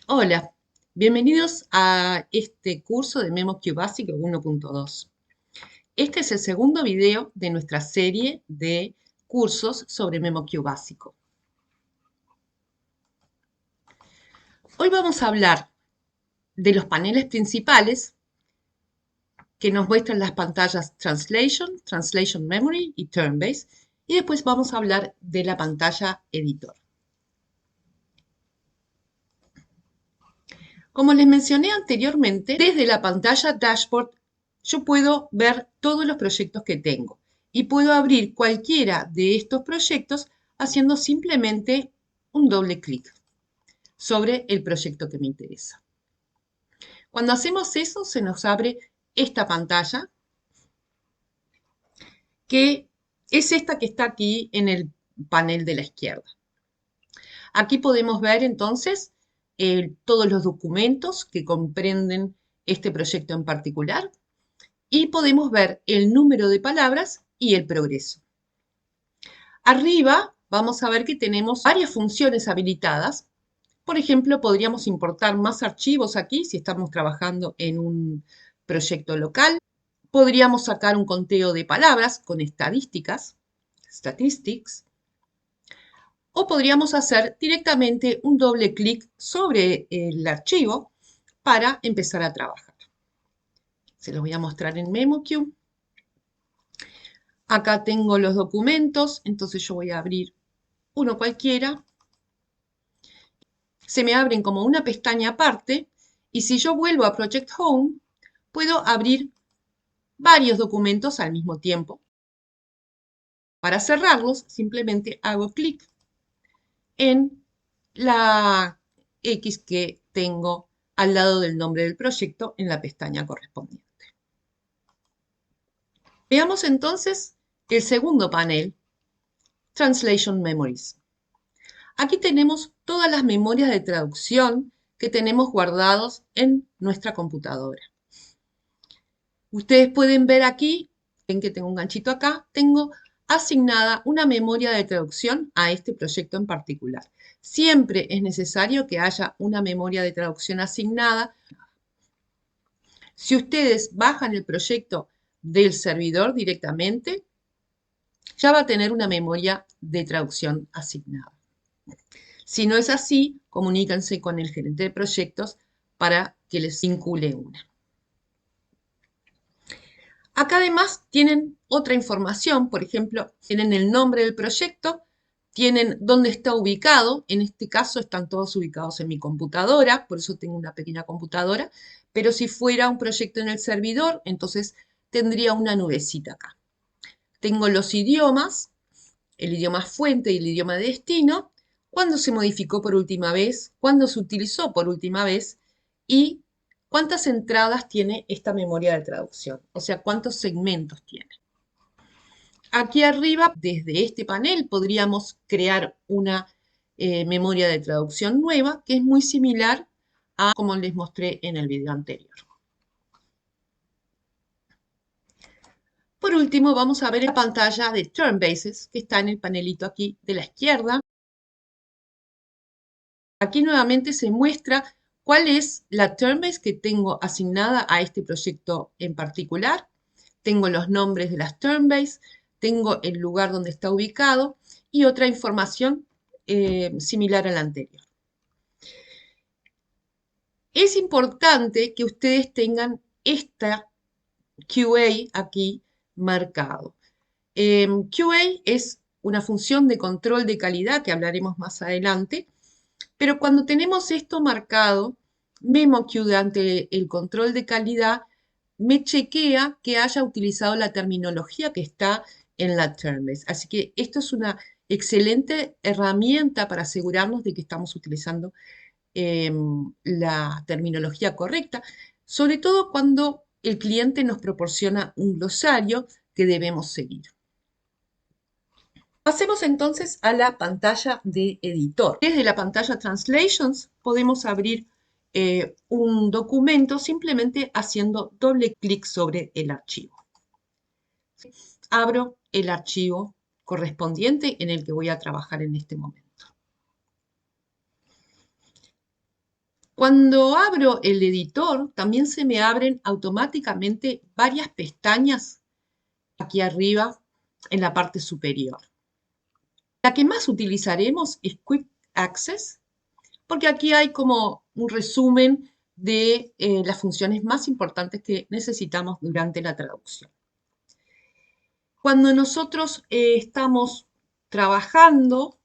Hola, bienvenidos a este curso de MemoQ Básico 1.2. Este es el segundo video de nuestra serie de cursos sobre MemoQ Básico. Hoy vamos a hablar de los paneles principales que nos muestran las pantallas Translation, Translation Memory y Turn-Based, y después vamos a hablar de la pantalla Editor. Como les mencioné anteriormente, desde la pantalla Dashboard yo puedo ver todos los proyectos que tengo y puedo abrir cualquiera de estos proyectos haciendo simplemente un doble clic sobre el proyecto que me interesa. Cuando hacemos eso, se nos abre esta pantalla, que es esta que está aquí en el panel de la izquierda. Aquí podemos ver entonces todos los documentos que comprenden este proyecto en particular y podemos ver el número de palabras y el progreso. Arriba vamos a ver que tenemos varias funciones habilitadas. Por ejemplo, podríamos importar más archivos aquí si estamos trabajando en un proyecto local. Podríamos sacar un conteo de palabras con estadísticas, statistics, o podríamos hacer directamente un doble clic sobre el archivo para empezar a trabajar. Se los voy a mostrar en MemoQ. Acá tengo los documentos, entonces yo voy a abrir uno cualquiera. Se me abren como una pestaña aparte y si yo vuelvo a Project Home, puedo abrir varios documentos al mismo tiempo. Para cerrarlos, simplemente hago clic en la X que tengo al lado del nombre del proyecto en la pestaña correspondiente. Veamos entonces el segundo panel, Translation Memories. Aquí tenemos todas las memorias de traducción que tenemos guardados en nuestra computadora. Ustedes pueden ver aquí, ven que tengo un ganchito acá, tengo asignada una memoria de traducción a este proyecto en particular. Siempre es necesario que haya una memoria de traducción asignada. Si ustedes bajan el proyecto del servidor directamente, ya va a tener una memoria de traducción asignada. Si no es así, comuníquense con el gerente de proyectos para que les vincule una. Acá además tienen otra información, por ejemplo, tienen el nombre del proyecto, tienen dónde está ubicado, en este caso están todos ubicados en mi computadora, por eso tengo una pequeña computadora, pero si fuera un proyecto en el servidor, entonces tendría una nubecita acá. Tengo los idiomas, el idioma fuente y el idioma de destino, cuándo se modificó por última vez, cuándo se utilizó por última vez y cuántas entradas tiene esta memoria de traducción, o sea, cuántos segmentos tiene. Aquí arriba, desde este panel, podríamos crear una memoria de traducción nueva que es muy similar a como les mostré en el video anterior. Por último, vamos a ver la pantalla de Turn Bases, que está en el panelito aquí de la izquierda. Aquí nuevamente se muestra cuál es la turn base que tengo asignada a este proyecto en particular. Tengo los nombres de las turn base, tengo el lugar donde está ubicado y otra información similar a la anterior. Es importante que ustedes tengan esta QA aquí marcado. QA es una función de control de calidad que hablaremos más adelante. Pero cuando tenemos esto marcado, MemoQ durante el control de calidad me chequea que haya utilizado la terminología que está en la term base. Así que esto es una excelente herramienta para asegurarnos de que estamos utilizando la terminología correcta, sobre todo cuando el cliente nos proporciona un glosario que debemos seguir. Pasemos entonces a la pantalla de editor. Desde la pantalla Translations podemos abrir un documento simplemente haciendo doble clic sobre el archivo. Abro el archivo correspondiente en el que voy a trabajar en este momento. Cuando abro el editor, también se me abren automáticamente varias pestañas aquí arriba en la parte superior. La que más utilizaremos es Quick Access, porque aquí hay como un resumen de las funciones más importantes que necesitamos durante la traducción. Cuando nosotros estamos trabajando,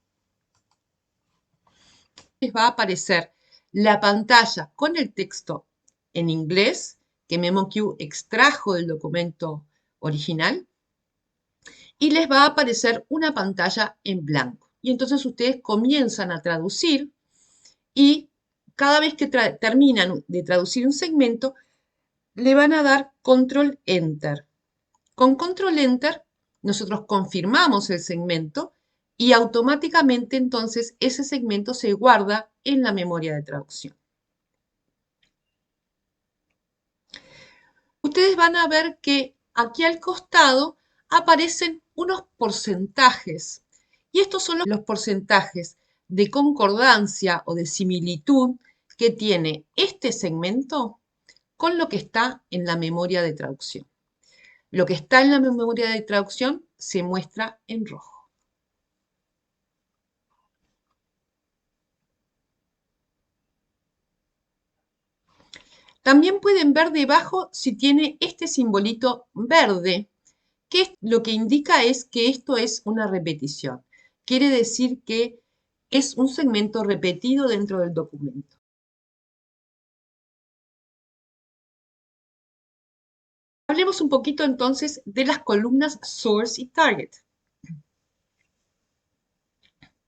les va a aparecer la pantalla con el texto en inglés que MemoQ extrajo del documento original y les va a aparecer una pantalla en blanco. Y entonces ustedes comienzan a traducir y cada vez que terminan de traducir un segmento, le van a dar Control Enter. Con Control Enter, nosotros confirmamos el segmento y automáticamente entonces ese segmento se guarda en la memoria de traducción. Ustedes van a ver que aquí al costado aparecen unos porcentajes. Y estos son los porcentajes de concordancia o de similitud que tiene este segmento con lo que está en la memoria de traducción. Lo que está en la memoria de traducción se muestra en rojo. También pueden ver debajo si tiene este simbolito verde, que lo que indica es que esto es una repetición. Quiere decir que es un segmento repetido dentro del documento. Hablemos un poquito entonces de las columnas Source y Target.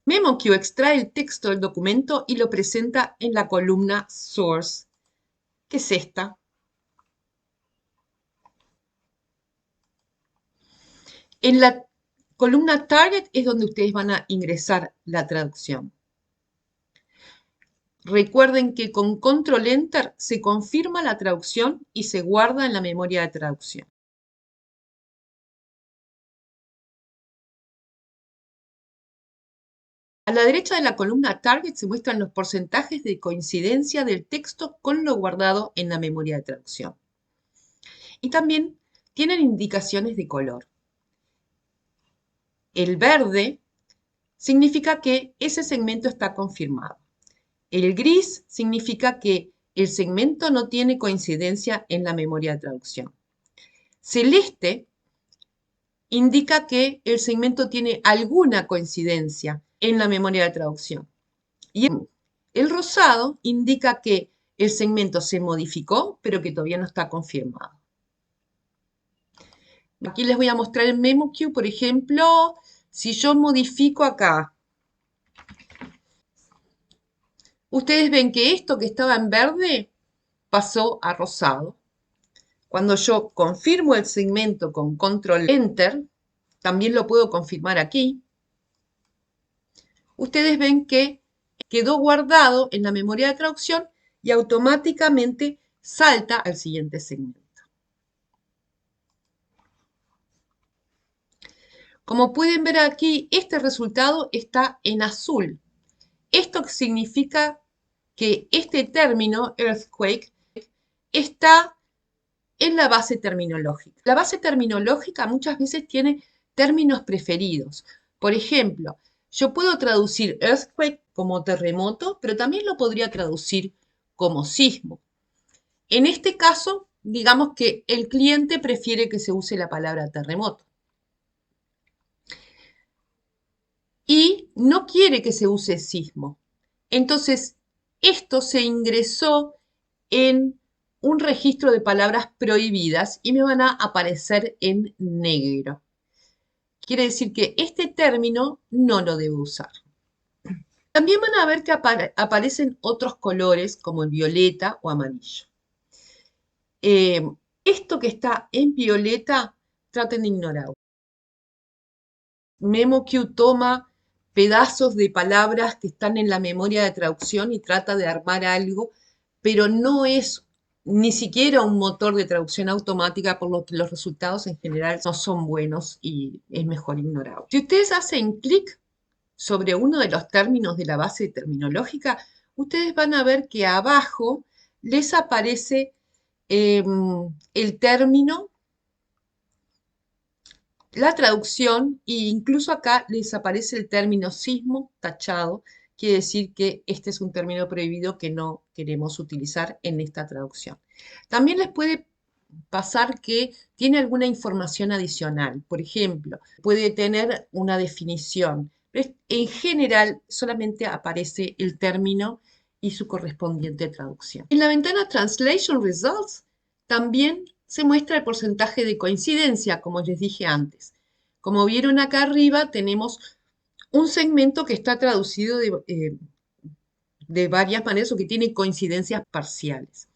MemoQ extrae el texto del documento y lo presenta en la columna Source, que es esta. En la columna Target es donde ustedes van a ingresar la traducción. Recuerden que con Control Enter se confirma la traducción y se guarda en la memoria de traducción. A la derecha de la columna Target se muestran los porcentajes de coincidencia del texto con lo guardado en la memoria de traducción. Y también tienen indicaciones de color. El verde significa que ese segmento está confirmado. El gris significa que el segmento no tiene coincidencia en la memoria de traducción. Celeste indica que el segmento tiene alguna coincidencia en la memoria de traducción. Y el rosado indica que el segmento se modificó, pero que todavía no está confirmado. Aquí les voy a mostrar en MemoQ, por ejemplo, si yo modifico acá. Ustedes ven que esto que estaba en verde pasó a rosado. Cuando yo confirmo el segmento con Control Enter, también lo puedo confirmar aquí. Ustedes ven que quedó guardado en la memoria de traducción y automáticamente salta al siguiente segmento. Como pueden ver aquí, este resultado está en azul. Esto significa que este término, earthquake, está en la base terminológica. La base terminológica muchas veces tiene términos preferidos. Por ejemplo, yo puedo traducir earthquake como terremoto, pero también lo podría traducir como sismo. En este caso, digamos que el cliente prefiere que se use la palabra terremoto. Y no quiere que se use sismo. Entonces, esto se ingresó en un registro de palabras prohibidas y me van a aparecer en negro. Quiere decir que este término no lo debo usar. También van a ver que aparecen otros colores como el violeta o amarillo. Esto que está en violeta, traten de ignorarlo. MemoQ toma pedazos de palabras que están en la memoria de traducción y trata de armar algo, pero no es ni siquiera un motor de traducción automática, por lo que los resultados en general no son buenos y es mejor ignorarlo. Si ustedes hacen clic sobre uno de los términos de la base terminológica, ustedes van a ver que abajo les aparece el término, la traducción e incluso acá les aparece el término sismo tachado. Quiere decir que este es un término prohibido que no queremos utilizar en esta traducción. También les puede pasar que tiene alguna información adicional. Por ejemplo, puede tener una definición. En general, solamente aparece el término y su correspondiente traducción. En la ventana Translation Results también se muestra el porcentaje de coincidencia, como les dije antes. Como vieron acá arriba, tenemos un segmento que está traducido de varias maneras o que tiene coincidencias parciales.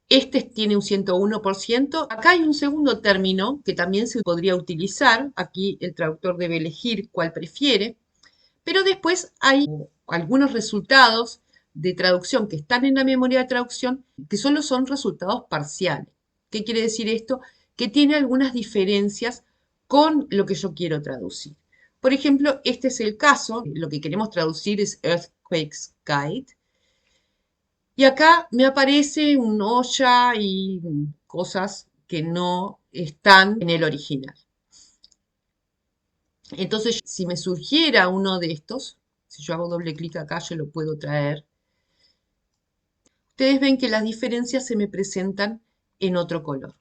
Este tiene un 101%. Acá hay un segundo término que también se podría utilizar. Aquí el traductor debe elegir cuál prefiere. Pero después hay algunos resultados de traducción que están en la memoria de traducción que solo son resultados parciales. ¿Qué quiere decir esto? Que tiene algunas diferencias con lo que yo quiero traducir. Por ejemplo, este es el caso. Lo que queremos traducir es Earthquakes Guide. Y acá me aparece un olla y cosas que no están en el original. Entonces, si me surgiera uno de estos, si yo hago doble clic acá, yo lo puedo traer. Ustedes ven que las diferencias se me presentan en otro color.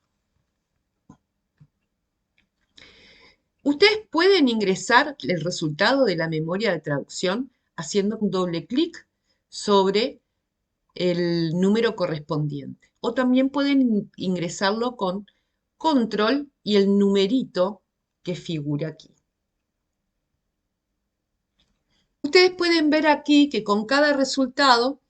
Ustedes pueden ingresar el resultado de la memoria de traducción haciendo un doble clic sobre el número correspondiente. O también pueden ingresarlo con control y el numerito que figura aquí. Ustedes pueden ver aquí que con cada resultado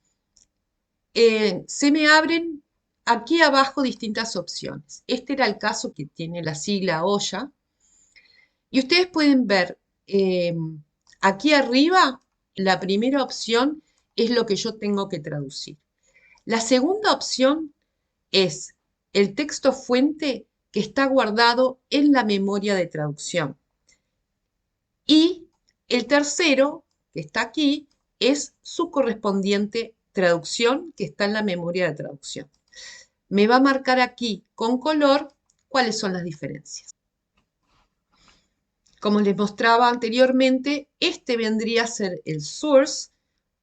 se me abren aquí abajo distintas opciones. Este era el caso que tiene la sigla olla. Y ustedes pueden ver aquí arriba, la primera opción es lo que yo tengo que traducir. La segunda opción es el texto fuente que está guardado en la memoria de traducción. Y el tercero, que está aquí, es su correspondiente traducción que está en la memoria de traducción. Me va a marcar aquí con color cuáles son las diferencias. Como les mostraba anteriormente, este vendría a ser el source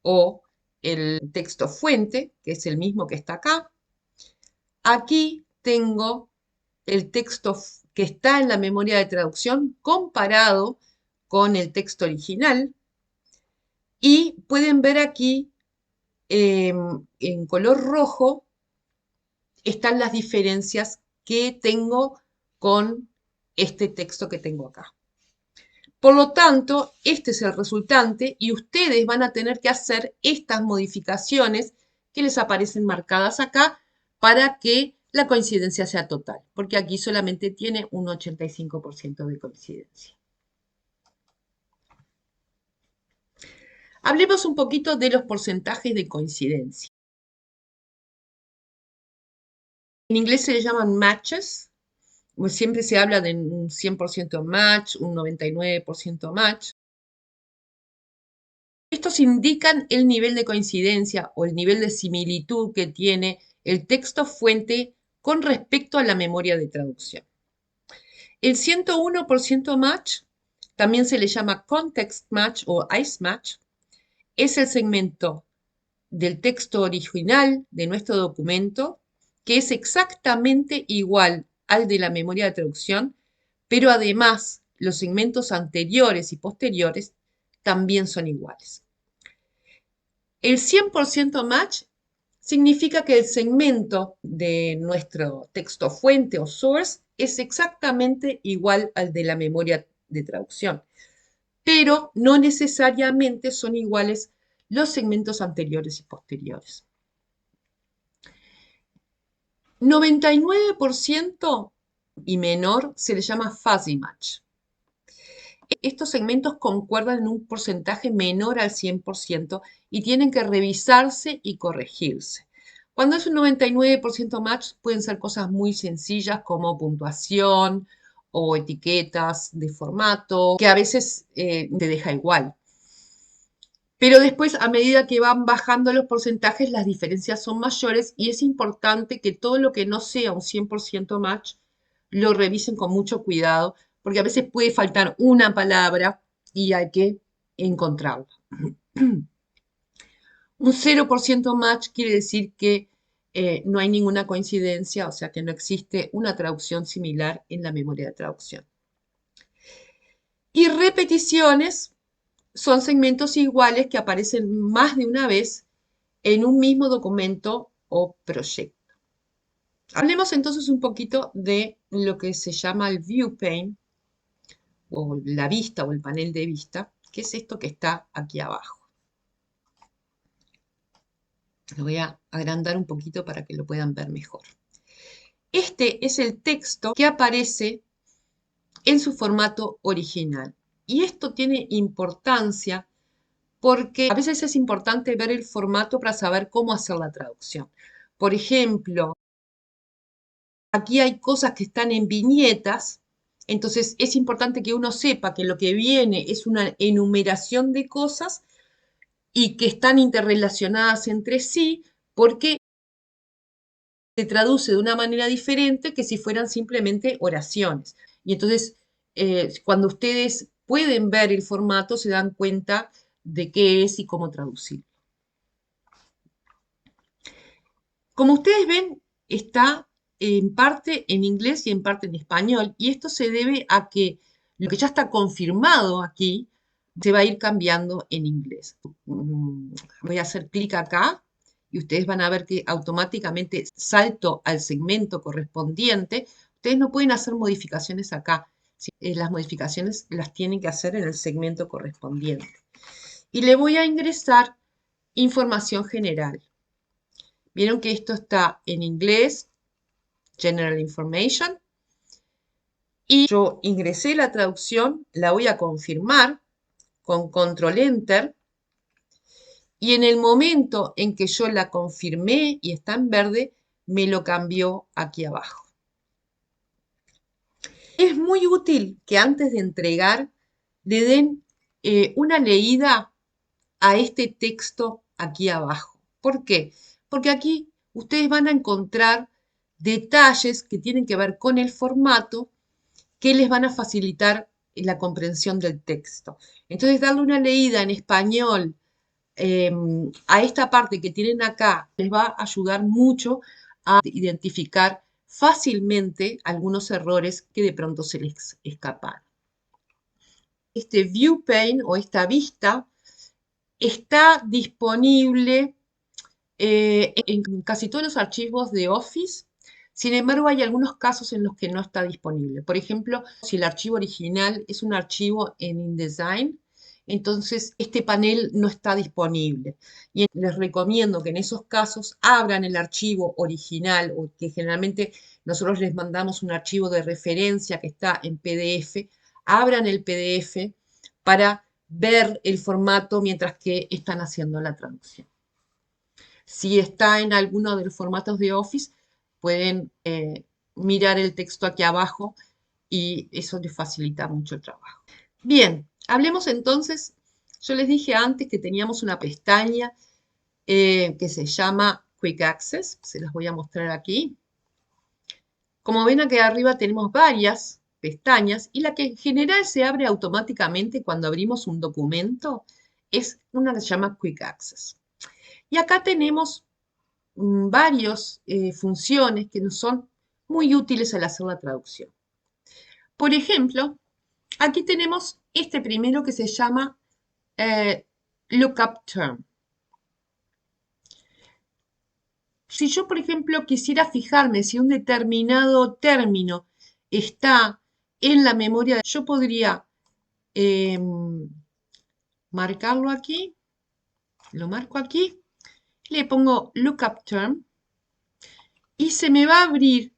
o el texto fuente, que es el mismo que está acá. Aquí tengo el texto que está en la memoria de traducción comparado con el texto original. Y pueden ver aquí en color rojo están las diferencias que tengo con este texto que tengo acá. Por lo tanto, este es el resultante y ustedes van a tener que hacer estas modificaciones que les aparecen marcadas acá para que la coincidencia sea total, porque aquí solamente tiene un 85% de coincidencia. Hablemos un poquito de los porcentajes de coincidencia. En inglés se le llaman matches. Siempre se habla de un 100% match, un 99% match. Estos indican el nivel de coincidencia o el nivel de similitud que tiene el texto fuente con respecto a la memoria de traducción. El 101% match, también se le llama context match o ice match, es el segmento del texto original de nuestro documento que es exactamente igual al de la memoria de traducción, pero además los segmentos anteriores y posteriores también son iguales. El 100% match significa que el segmento de nuestro texto fuente o source es exactamente igual al de la memoria de traducción, pero no necesariamente son iguales los segmentos anteriores y posteriores. 99% y menor se le llama fuzzy match. Estos segmentos concuerdan en un porcentaje menor al 100% y tienen que revisarse y corregirse. Cuando es un 99% match, pueden ser cosas muy sencillas como puntuación o etiquetas de formato, que a veces te deja igual. Pero después, a medida que van bajando los porcentajes, las diferencias son mayores y es importante que todo lo que no sea un 100% match lo revisen con mucho cuidado, porque a veces puede faltar una palabra y hay que encontrarla. Un 0% match quiere decir que no hay ninguna coincidencia, o sea que no existe una traducción similar en la memoria de traducción. Y repeticiones son segmentos iguales que aparecen más de una vez en un mismo documento o proyecto. Hablemos entonces un poquito de lo que se llama el view pane, o la vista o el panel de vista, que es esto que está aquí abajo. Lo voy a agrandar un poquito para que lo puedan ver mejor. Este es el texto que aparece en su formato original. Y esto tiene importancia porque a veces es importante ver el formato para saber cómo hacer la traducción. Por ejemplo, aquí hay cosas que están en viñetas, entonces es importante que uno sepa que lo que viene es una enumeración de cosas y que están interrelacionadas entre sí, porque se traduce de una manera diferente que si fueran simplemente oraciones. Y entonces, cuando ustedes pueden ver el formato, se dan cuenta de qué es y cómo traducir. Como ustedes ven, está en parte en inglés y en parte en español, y esto se debe a que lo que ya está confirmado aquí se va a ir cambiando en inglés. Voy a hacer clic acá y ustedes van a ver que automáticamente salto al segmento correspondiente. Ustedes no pueden hacer modificaciones acá. Las modificaciones las tienen que hacer en el segmento correspondiente. Y le voy a ingresar información general. Vieron que esto está en inglés, General Information, y yo ingresé la traducción, la voy a confirmar con Control Enter, y en el momento en que yo la confirmé y está en verde, me lo cambió aquí abajo. Es muy útil que antes de entregar le den una leída a este texto aquí abajo. ¿Por qué? Porque aquí ustedes van a encontrar detalles que tienen que ver con el formato que les van a facilitar la comprensión del texto. Entonces, darle una leída en español a esta parte que tienen acá les va a ayudar mucho a identificar fácilmente algunos errores que de pronto se les escapan. Este view pane o esta vista está disponible en casi todos los archivos de Office. Sin embargo, hay algunos casos en los que no está disponible. Por ejemplo, si el archivo original es un archivo en InDesign, entonces este panel no está disponible. Y les recomiendo que en esos casos abran el archivo original, o que generalmente nosotros les mandamos un archivo de referencia que está en PDF. Abran el PDF para ver el formato mientras que están haciendo la traducción. Si está en alguno de los formatos de Office, pueden mirar el texto aquí abajo y eso les facilita mucho el trabajo. Bien, hablemos entonces, yo les dije antes que teníamos una pestaña que se llama Quick Access, se las voy a mostrar aquí. Como ven aquí arriba tenemos varias pestañas y la que en general se abre automáticamente cuando abrimos un documento es una que se llama Quick Access. Y acá tenemos varias funciones que nos son muy útiles al hacer la traducción. Por ejemplo, aquí tenemos este primero que se llama Lookup Term. Si yo, por ejemplo, quisiera fijarme si un determinado término está en la memoria, yo podría marcarlo aquí, lo marco aquí, le pongo Lookup Term y se me va a abrir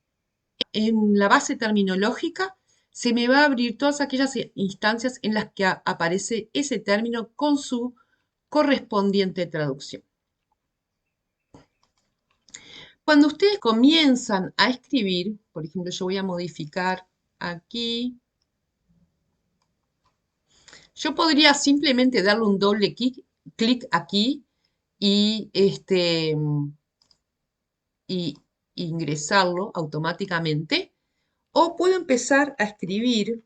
en la base terminológica, se me va a abrir todas aquellas instancias en las que aparece ese término con su correspondiente traducción. Cuando ustedes comienzan a escribir, por ejemplo, yo voy a modificar aquí, yo podría simplemente darle un doble clic clic aquí y, y ingresarlo automáticamente. O puedo empezar a escribir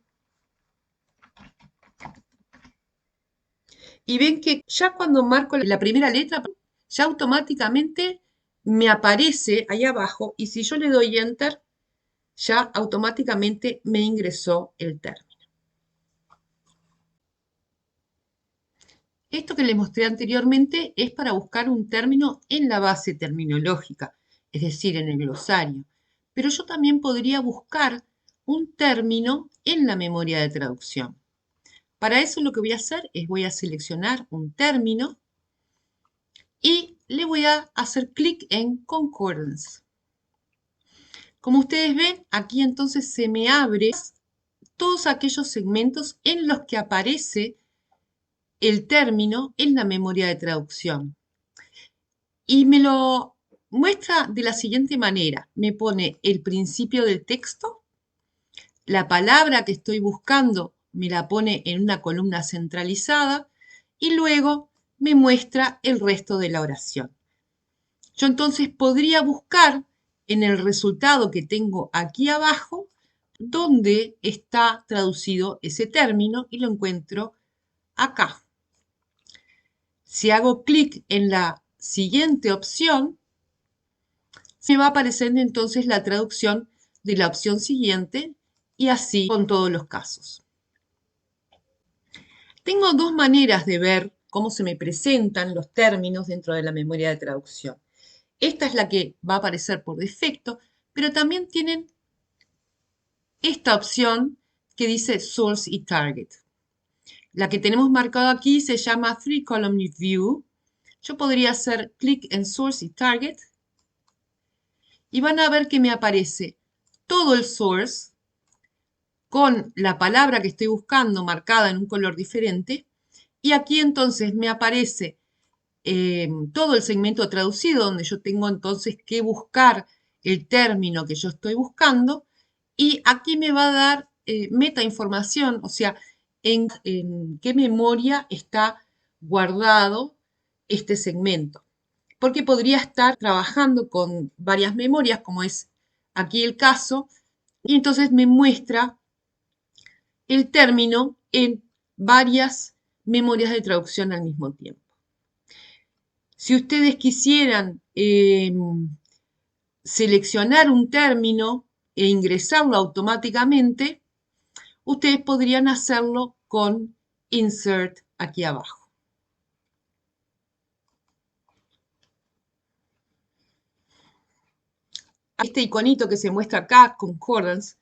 y ven que ya cuando marco la primera letra, ya automáticamente me aparece ahí abajo y si yo le doy Enter, ya automáticamente me ingresó el término. Esto que les mostré anteriormente es para buscar un término en la base terminológica, es decir, en el glosario. Pero yo también podría buscar un término en la memoria de traducción. Para eso lo que voy a hacer es voy a seleccionar un término y le voy a hacer clic en Concordance. Como ustedes ven, aquí entonces se me abre todos aquellos segmentos en los que aparece el término en la memoria de traducción. Y me lo muestra de la siguiente manera. Me pone el principio del texto, la palabra que estoy buscando me la pone en una columna centralizada y luego me muestra el resto de la oración. Yo entonces podría buscar en el resultado que tengo aquí abajo dónde está traducido ese término y lo encuentro acá. Si hago clic en la siguiente opción, se va apareciendo entonces la traducción de la opción siguiente y así con todos los casos. Tengo dos maneras de ver cómo se me presentan los términos dentro de la memoria de traducción. Esta es la que va a aparecer por defecto, pero también tienen esta opción que dice Source y Target. La que tenemos marcado aquí se llama Three Column View. Yo podría hacer clic en Source y Target y van a ver que me aparece todo el source con la palabra que estoy buscando marcada en un color diferente y aquí entonces me aparece todo el segmento traducido donde yo tengo entonces que buscar el término que yo estoy buscando y aquí me va a dar meta información, o sea, en qué memoria está guardado este segmento. Porque podría estar trabajando con varias memorias, como es aquí el caso, y entonces me muestra el término en varias memorias de traducción al mismo tiempo. Si ustedes quisieran seleccionar un término e ingresarlo automáticamente, ustedes podrían hacerlo con Insert aquí abajo. Este iconito que se muestra acá, Concordance,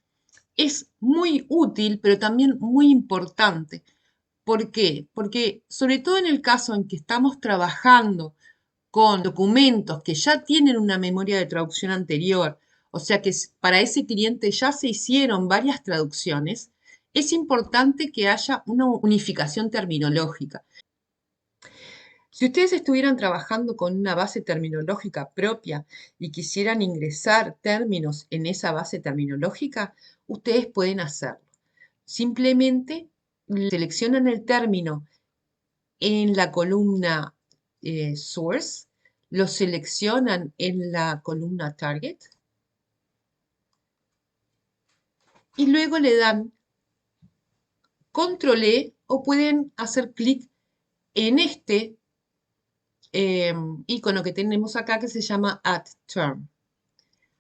es muy útil, pero también muy importante. ¿Por qué? Porque sobre todo en el caso en que estamos trabajando con documentos que ya tienen una memoria de traducción anterior, o sea que para ese cliente ya se hicieron varias traducciones, es importante que haya una unificación terminológica. Si ustedes estuvieran trabajando con una base terminológica propia y quisieran ingresar términos en esa base terminológica, ustedes pueden hacerlo. Simplemente seleccionan el término en la columna Source, lo seleccionan en la columna Target y luego le dan Control E o pueden hacer clic en este icono que tenemos acá que se llama Add Term.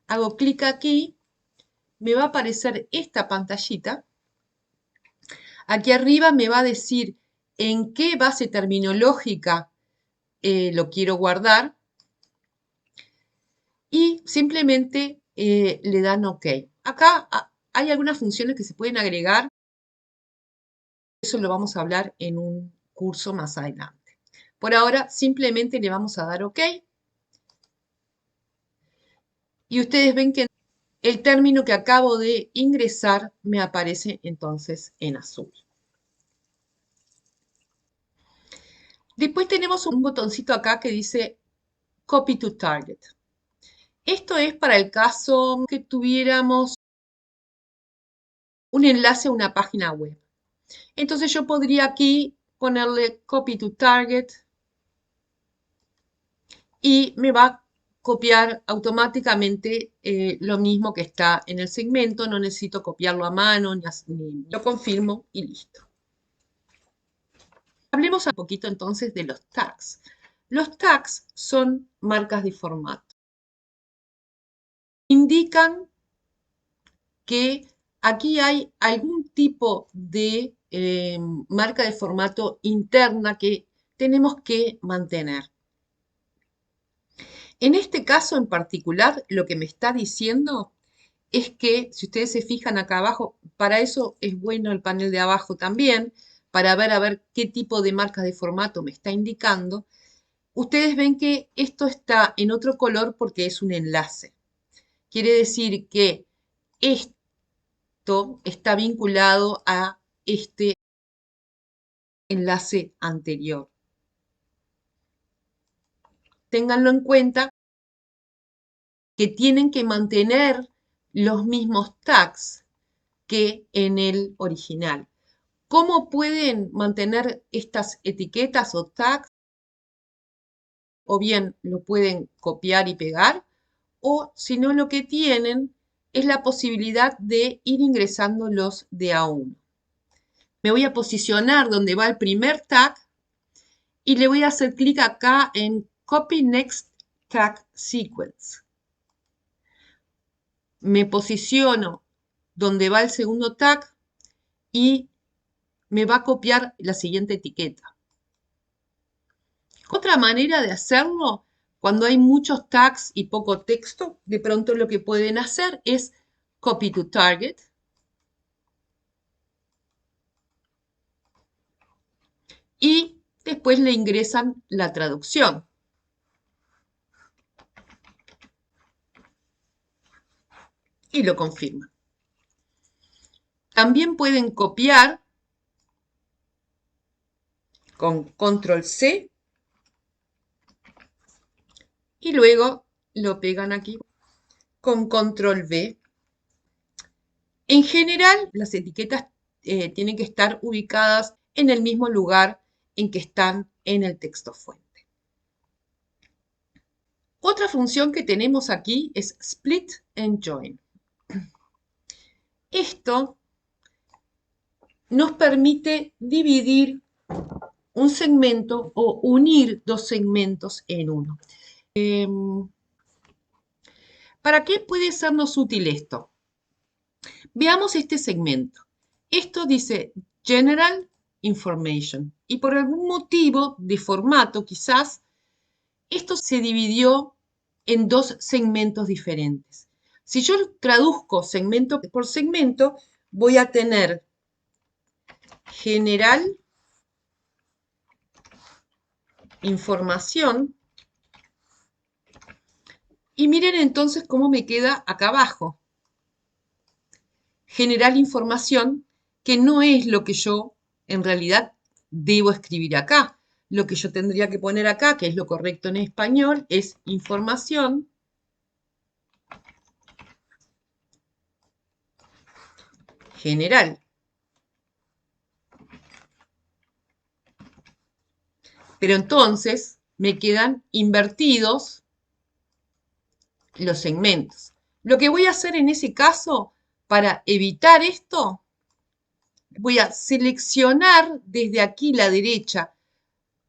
Hago clic aquí, me va a aparecer esta pantallita. Aquí arriba me va a decir en qué base terminológica lo quiero guardar y simplemente le dan OK. Acá hay algunas funciones que se pueden agregar, eso lo vamos a hablar en un curso más adelante. Por ahora simplemente le vamos a dar OK y ustedes ven que el término que acabo de ingresar me aparece entonces en azul. Después tenemos un botoncito acá que dice Copy to Target. Esto es para el caso que tuviéramos un enlace a una página web. Entonces yo podría aquí ponerle Copy to Target y me va a copiar automáticamente lo mismo que está en el segmento. No necesito copiarlo a mano, ni lo confirmo y listo. Hablemos un poquito entonces de los tags. Los tags son marcas de formato. Indican que aquí hay algún tipo de marca de formato interna que tenemos que mantener. En este caso en particular, lo que me está diciendo es que, si ustedes se fijan acá abajo, para eso es bueno el panel de abajo también, para ver a ver qué tipo de marcas de formato me está indicando. Ustedes ven que esto está en otro color porque es un enlace. Quiere decir que esto está vinculado a este enlace anterior. Ténganlo en cuenta que tienen que mantener los mismos tags que en el original. ¿Cómo pueden mantener estas etiquetas o tags? O bien lo pueden copiar y pegar, o si no, lo que tienen es la posibilidad de ir ingresándolos de a uno. Me voy a posicionar donde va el primer tag y le voy a hacer clic acá en Copy Next Tag Sequence. Me posiciono donde va el segundo tag y me va a copiar la siguiente etiqueta. Otra manera de hacerlo, cuando hay muchos tags y poco texto, de pronto lo que pueden hacer es copy to target. Y después le ingresan la traducción. Y lo confirman. También pueden copiar con control C y luego lo pegan aquí con control V. En general, las etiquetas tienen que estar ubicadas en el mismo lugar en que están en el texto fuente. Otra función que tenemos aquí es Split and Join. Esto nos permite dividir un segmento o unir dos segmentos en uno. ¿Para qué puede sernos útil esto? Veamos este segmento. Esto dice General Information y por algún motivo de formato quizás esto se dividió en dos segmentos diferentes. Si yo traduzco segmento por segmento, voy a tener General Información y miren entonces cómo me queda acá abajo. General información que no es lo que yo en realidad debo escribir acá. Lo que yo tendría que poner acá, que es lo correcto en español, es información general. Pero entonces me quedan invertidos los segmentos. Lo que voy a hacer en ese caso, para evitar esto, voy a seleccionar desde aquí la derecha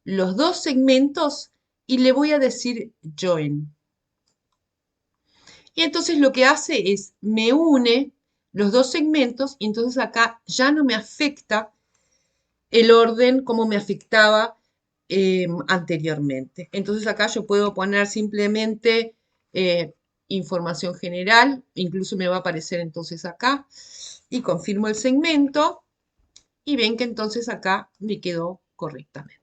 los dos segmentos y le voy a decir Join. Y entonces lo que hace es, me une los dos segmentos y entonces acá ya no me afecta el orden como me afectaba anteriormente. Entonces acá yo puedo poner simplemente información general, incluso me va a aparecer entonces acá, y confirmo el segmento y ven que entonces acá me quedó correctamente.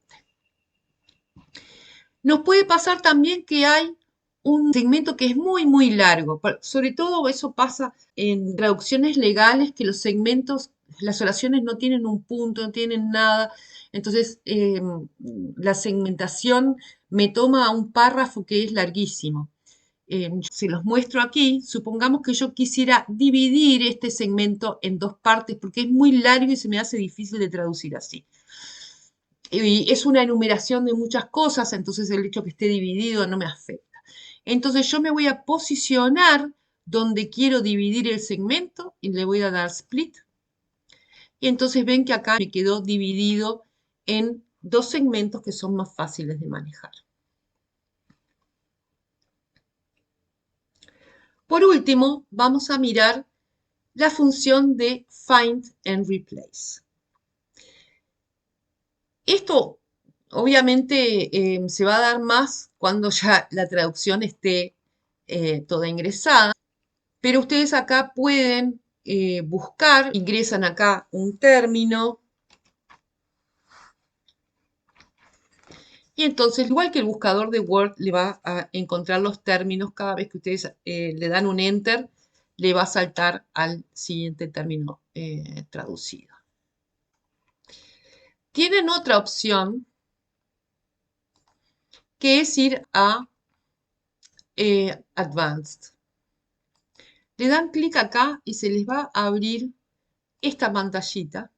Nos puede pasar también que hay un segmento que es muy largo. Sobre todo eso pasa en traducciones legales, que los segmentos, las oraciones no tienen un punto, no tienen nada. Entonces, la segmentación me toma un párrafo que es larguísimo. Se los muestro aquí. Supongamos que yo quisiera dividir este segmento en dos partes porque es muy largo y se me hace difícil de traducir así. Y es una enumeración de muchas cosas, entonces el hecho que esté dividido no me afecta. Entonces yo me voy a posicionar donde quiero dividir el segmento y le voy a dar split. Y entonces ven que acá me quedó dividido en dos segmentos que son más fáciles de manejar. Por último, vamos a mirar la función de Find and Replace. Esto obviamente se va a dar más cuando ya la traducción esté toda ingresada, pero ustedes acá pueden buscar, ingresan acá un término y entonces, igual que el buscador de Word, le va a encontrar los términos cada vez que ustedes le dan un Enter, le va a saltar al siguiente término traducido. Tienen otra opción que es ir a Advanced. Le dan clic acá y se les va a abrir esta pantallita.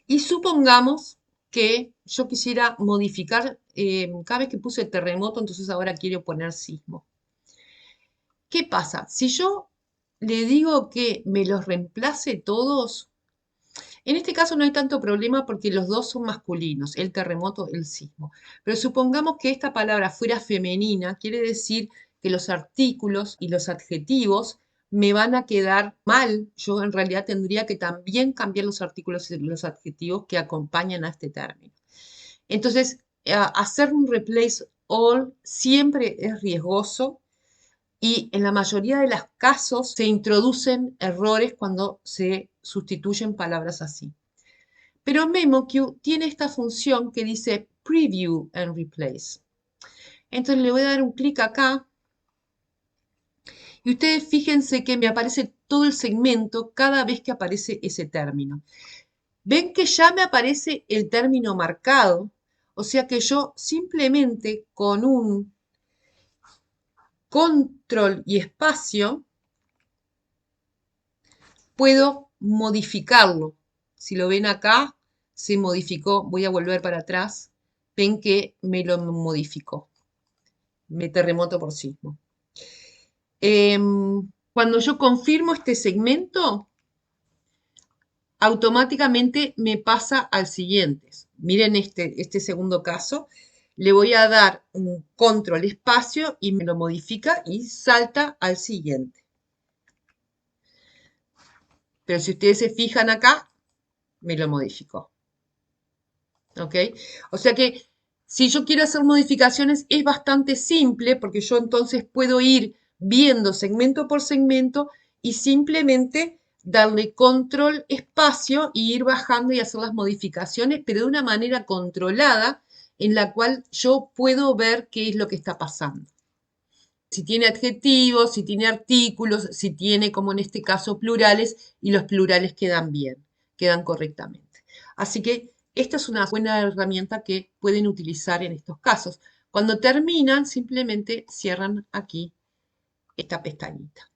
Y supongamos que yo quisiera modificar, cada vez que puse terremoto, entonces ahora quiero poner sismo. ¿Qué pasa? Si yo le digo que me los reemplace todos, en este caso no hay tanto problema porque los dos son masculinos, el terremoto, el sismo. Pero supongamos que esta palabra fuera femenina, quiere decir que los artículos y los adjetivos me van a quedar mal. Yo en realidad tendría que también cambiar los artículos y los adjetivos que acompañan a este término. Entonces, hacer un replace all siempre es riesgoso y en la mayoría de los casos se introducen errores cuando se sustituyen palabras así. Pero MemoQ tiene esta función que dice Preview and Replace. Entonces le voy a dar un clic acá y ustedes fíjense que me aparece todo el segmento cada vez que aparece ese término. Ven que ya me aparece el término marcado, o sea que yo simplemente con un control y espacio puedo modificarlo. Si lo ven acá, se modificó. Voy a volver para atrás. Ven que me lo modificó. Me terremoto por sismo. Cuando yo confirmo este segmento, automáticamente me pasa al siguiente. Miren este segundo caso. Le voy a dar un control espacio y me lo modifica y salta al siguiente. Pero si ustedes se fijan acá, me lo modificó. ¿Ok? O sea que si yo quiero hacer modificaciones es bastante simple porque yo entonces puedo ir viendo segmento por segmento y simplemente darle control espacio e ir bajando y hacer las modificaciones, pero de una manera controlada en la cual yo puedo ver qué es lo que está pasando. Si tiene adjetivos, si tiene artículos, si tiene, como en este caso, plurales, y los plurales quedan bien, quedan correctamente. Así que esta es una buena herramienta que pueden utilizar en estos casos. Cuando terminan, simplemente cierran aquí esta pestañita.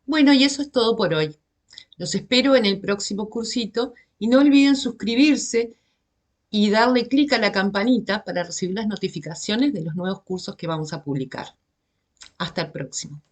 Bueno, y eso es todo por hoy. Los espero en el próximo cursito y no olviden suscribirse y darle clic a la campanita para recibir las notificaciones de los nuevos cursos que vamos a publicar. Hasta el próximo.